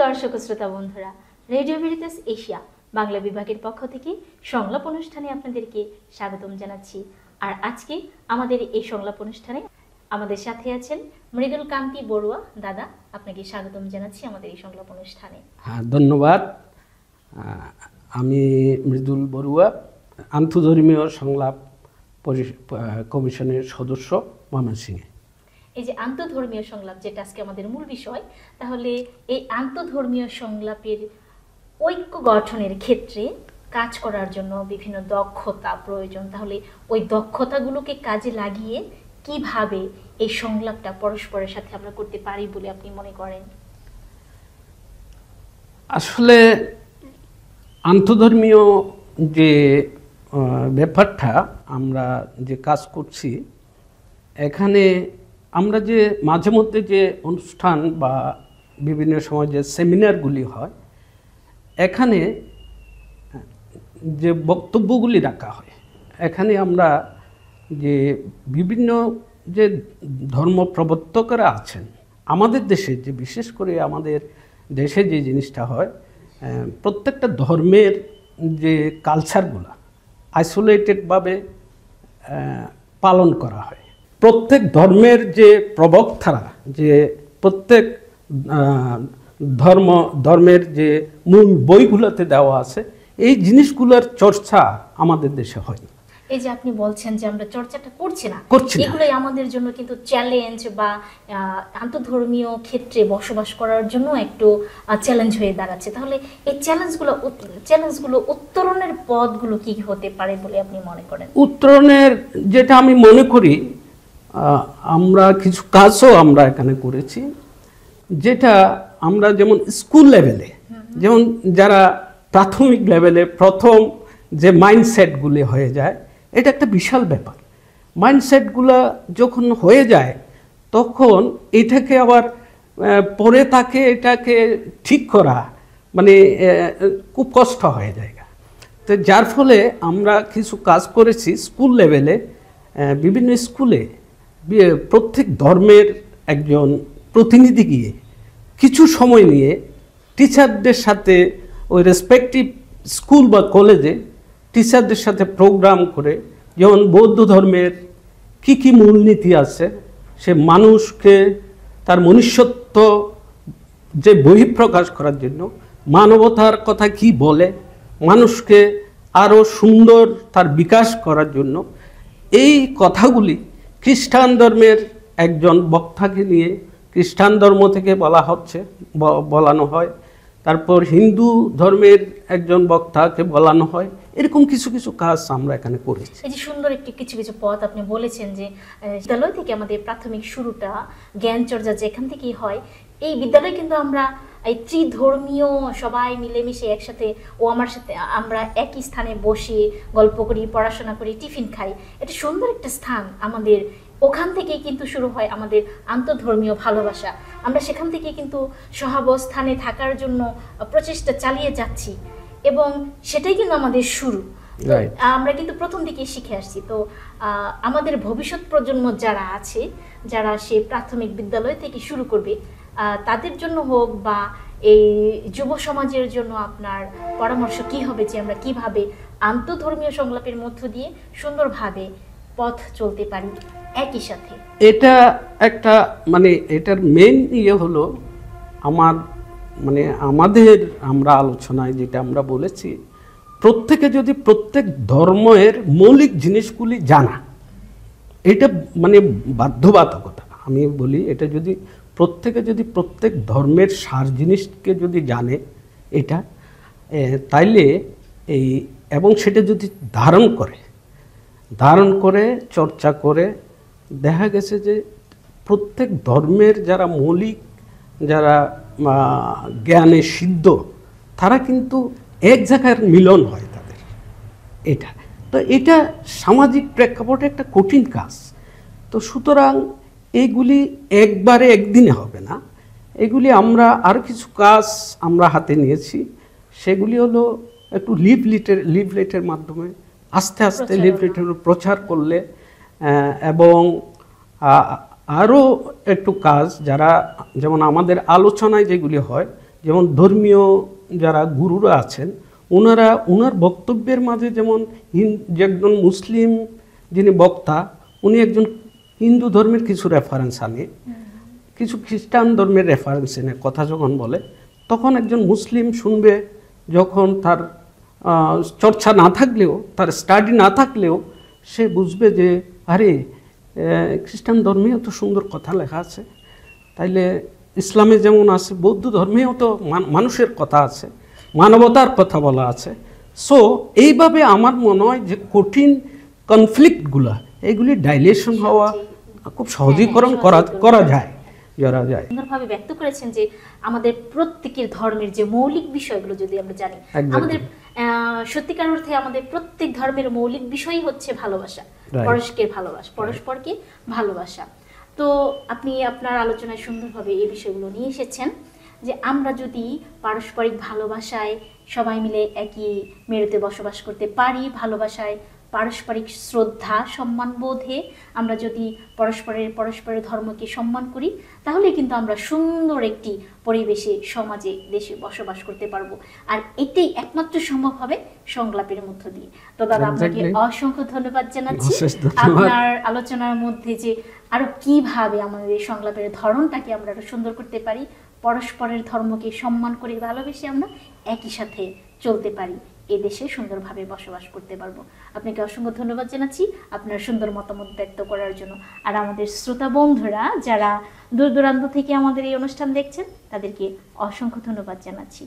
দর্শক ও শ্রোতা বন্ধুরা, রেডিও ভেরিটাস এশিয়া বাংলা বিভাগের পক্ষ থেকে সংলাপ অনুষ্ঠানে আপনাদেরকে স্বাগতম জানাচ্ছি। আর আজকে আমাদের এই সংলাপ অনুষ্ঠানে আমাদের সাথে আছেন মৃদুল কান্তি বড়ুয়া। দাদা, আপনাকে স্বাগতম জানাচ্ছি আমাদের এই সংলাপ অনুষ্ঠানে। হ্যাঁ, ধন্যবাদ। আমি মৃদুল বড়ুয়া, আন্তঃধর্মীয় সংলাপ কমিশনের সদস্য ময়মনসিংহে। এই যে আন্তঃধর্মীয় সংলাপ, যেটা আজকে আমাদের মূল বিষয়, তাহলে এই আন্তঃধর্মীয় সংলাপের ঐক্য গঠনের ক্ষেত্রে কাজ করার জন্য বিভিন্ন দক্ষতা প্রয়োজন। তাহলে ওই দক্ষতাগুলোকে কাজে লাগিয়ে কিভাবে এই সংলাপটা পরস্পরের সাথে আমরা করতে পারি বলে আপনি মনে করেন? আসলে আন্তঃধর্মীয় যে ব্যাপারটা, আমরা যে কাজ করছি, এখানে আমরা যে মাঝে মধ্যে যে অনুষ্ঠান বা বিভিন্ন সময় যে সেমিনারগুলি হয়, এখানে যে বক্তব্যগুলি রাখা হয়, এখানে আমরা যে বিভিন্ন যে ধর্ম প্রবর্তকরা আছেন আমাদের দেশে, যে বিশেষ করে আমাদের দেশে যে জিনিসটা হয়, প্রত্যেকটা ধর্মের যে কালচারগুলো আইসোলেটেডভাবে পালন করা হয়। প্রত্যেক ধর্মের যে প্রবক্তারা, যে প্রত্যেক ধর্মের যে মূল বইগুলোতে দেওয়া আছে, এই জিনিসগুলোর চর্চা আমাদের দেশে হয়। এই যে আপনি বলছেন যে আমরা চর্চাটা করছি না, না, এগুলোই আমাদের জন্য কিন্তু চ্যালেঞ্জ, বা আন্তঃধর্মীয় ক্ষেত্রে বসবাস করার জন্য একটু চ্যালেঞ্জ হয়ে দাঁড়াচ্ছে। তাহলে এই চ্যালেঞ্জগুলো উত্তরণের পথগুলো কি হতে পারে বলে আপনি মনে করেন? উত্তরণের যেটা আমি মনে করি, আমরা কিছু কাজও আমরা এখানে করেছি, যেটা আমরা যেমন স্কুল লেভেলে, যেমন যারা প্রাথমিক লেভেলে প্রথম যে মাইন্ডসেটগুলি হয়ে যায়, এটা একটা বিশাল ব্যাপার। মাইন্ডসেটগুলো যখন হয়ে যায়, তখন এটাকে আবার পরে এটাকে ঠিক করা মানে খুব কষ্ট হয়ে যায়। তো যার ফলে আমরা কিছু কাজ করেছি স্কুল লেভেলে, বিভিন্ন স্কুলে প্রত্যেক ধর্মের একজন প্রতিনিধি গিয়ে কিছু সময় নিয়ে টিচারদের সাথে ওই রেসপেক্টিভ স্কুল বা কলেজে টিচারদের সাথে প্রোগ্রাম করে, যেমন বৌদ্ধ ধর্মের কি কি মূলনীতি আছে, সে মানুষকে তার মনুষ্যত্ব যে বহিঃপ্রকাশ করার জন্য মানবতার কথা কি বলে, মানুষকে আরও সুন্দর তার বিকাশ করার জন্য, এই কথাগুলি খ্রিস্টান ধর্মের একজন বক্তাকে নিয়ে খ্রিস্টান ধর্ম থেকে বলানো হয়, তারপর হিন্দু ধর্মের একজন বক্তাকে বলানো হয়। এরকম কিছু কিছু কাজ আমরা এখানে করেছি। এই যে সুন্দর কিছু কিছু পথ আপনি বলেছেন, যে বিদ্যালয় থেকে আমাদের প্রাথমিক শুরুটা জ্ঞান চর্চা যেখান থেকেই হয়, এই বিদ্যালয়ে কিন্তু আমরা এই ত্রিধর্মীয় সবাই মিলেমিশে একসাথে, ও আমার সাথে আমরা একই স্থানে বসে গল্প করি, পড়াশোনা করি, টিফিন খাই। এটা সুন্দর একটা স্থান আমাদের। ওখান থেকেই কিন্তু শুরু হয় আমাদের আন্তঃধর্মীয় ভালোবাসা। আমরা সেখান থেকে কিন্তু সহাবস্থানে থাকার জন্য প্রচেষ্টা চালিয়ে যাচ্ছি, এবং সেটাই কিন্তু আমাদের শুরু। আমরা কিন্তু প্রথম দিকে শিখে আসছি। তো আমাদের ভবিষ্যৎ প্রজন্ম যারা আছে, যারা সে প্রাথমিক বিদ্যালয় থেকে শুরু করবে, তাদের জন্য হোক বা এই যুব সমাজের জন্য আপনার পরামর্শ কি হবে, যে আমরা কিভাবে আন্তঃধর্মীয় সংলাপের মধ্য দিয়ে সুন্দরভাবে পথ চলতে পারি একই সাথে? এটা একটা এটার মেইন হলো আমরা আলোচনায় যেটা আমরা বলেছি, প্রত্যেকে যদি প্রত্যেক ধর্মের মৌলিক জিনিসগুলি জানা, এটা বাধ্যবাধকতা। আমি বলি, এটা যদি প্রত্যেক ধর্মের সার জিনিসকে যদি জানে, এটা তাইলে এবং সেটা যদি ধারণ করে চর্চা করে, দেখা গেছে যে প্রত্যেক ধর্মের যারা মৌলিক, যারা জ্ঞানে সিদ্ধ, তারা কিন্তু এক জায়গার মিলন হয় তাদের। এটা সামাজিক প্রেক্ষাপটে একটা কঠিন কাজ। তো সুতরাং এইগুলি একদিনে হবে না। এগুলি আমরা আরও কিছু কাজ আমরা হাতে নিয়েছি। সেগুলি হলো একটু লিফলেটের মাধ্যমে আস্তে আস্তে লিফলেটের প্রচার করলে, এবং আরও একটু কাজ, যারা যেমন আমাদের আলোচনায় যেগুলি হয়, যেমন ধর্মীয় যারা গুরুরা আছেন ওনার বক্তব্যের মাঝে যেমন যে একজন মুসলিম যিনি বক্তা উনি একজন হিন্দু ধর্মের কিছু রেফারেন্স আনে, কিছু খ্রিস্টান ধর্মের রেফারেন্স এনে কথা যখন বলে, তখন একজন মুসলিম শুনবে, যখন তার চর্চা না থাকলেও, তার স্টাডি না থাকলেও সে বুঝবে যে আরে খ্রিস্টান ধর্মেও তো সুন্দর কথা লেখা আছে, তাইলে ইসলামে যেমন আছে বৌদ্ধ ধর্মেও তো মানুষের কথা আছে, মানবতার কথা বলা আছে। সো এইভাবে আমার মনে হয় যে কঠিন কনফ্লিক্টগুলা এগুলি ডাইলেশন হওয়া খুব সহজীকরণ করা যায়। সুন্দরভাবে ব্যক্ত করেছেন যে আমাদের প্রত্যেকের ধর্মের যে মৌলিক বিষয়গুলো যদি আমরা জানি, আমাদের সত্যিকার অর্থে আমাদের প্রত্যেক ধর্মের মৌলিক বিষয়ই হচ্ছে ভালোবাসা, পরস্পরকে ভালোবাসা। তো আপনি আপনার আলোচনায় সুন্দরভাবে এই বিষয়গুলো নিয়ে এসেছেন যে আমরা যদি পারস্পরিক ভালোবাসায় সবাই মিলে একই মেরুতে বসবাস করতে পারি, ভালোবাসায় পারস্পরিক শ্রদ্ধা সম্মান বোধে আমরা যদি পরস্পরের ধর্মকে সম্মান করি, তাহলে কিন্তু আমরা সুন্দর একটি পরিবেশে, সমাজে, দেশে বসবাস করতে পারবো। আর এটাই একমাত্র সম্ভব হবে সংলাপের মধ্য দিয়ে। তো দাদা, আপনাকে অসংখ্য ধন্যবাদ জানাচ্ছি আপনার আলোচনার মধ্যে যে আরো কিভাবে আমাদের এই সংলাপের ধরনটাকে আমরা আরো সুন্দর করতে পারি, পরস্পরের ধর্মকে সম্মান করে ভালোবেসে আমরা একই সাথে চলতে পারি, এদেশে সুন্দরভাবে বসবাস করতে পারবো। আপনাকে অসংখ্য ধন্যবাদ জানাচ্ছি আপনার সুন্দর মতামত ব্যক্ত করার জন্য। আর আমাদের শ্রোতা বন্ধুরা যারা দূর দূরান্ত থেকে আমাদের এই অনুষ্ঠান দেখছেন, তাদেরকে অসংখ্য ধন্যবাদ জানাচ্ছি।